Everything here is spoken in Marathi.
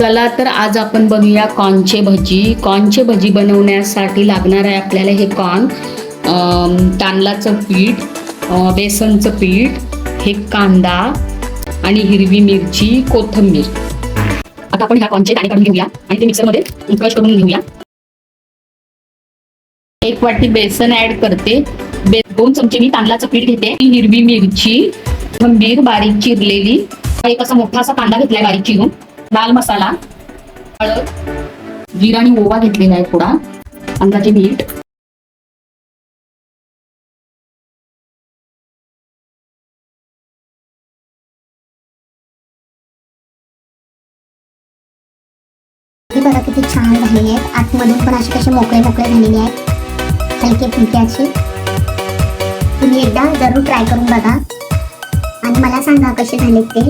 चला तर आज आपण बनवूया कॉर्नचे भजी. कॉर्नचे भजी बनवण्यासाठी लागणार आहे आपल्याला हे कॉर्न, तांदळाचं पीठ, बेसनचं पीठ, हे कांदा आणि हिरवी मिरची, कोथिंबीर. आता आपण ह्या कॉर्नचे दाणे काढून घेऊया आणि ते मिक्सरमध्ये क्रश करून घेऊया. 1 वाटी बेसन ऍड करते. 2 चमचे मी तांदळाचं पीठ घेते. हिरवी मिरची, कोथिंबीर बारीक चिरलेली, एक असा मोठा असा कांदा घेतलाय बारीक चिरून, लाल मसाला, हळद, जिरा आणि ओवा घेतलेला आहे थोडा, अंदाजे मीठ. बघा किती छान झालेले आहेत. आतमधून पण असे कसे मोकळे मोकळे झालेले आहेत, हलके फुलके असे. तुम्ही एकदा जरूर ट्राय करून बघा आणि मला सांगा कसे झालेत ते.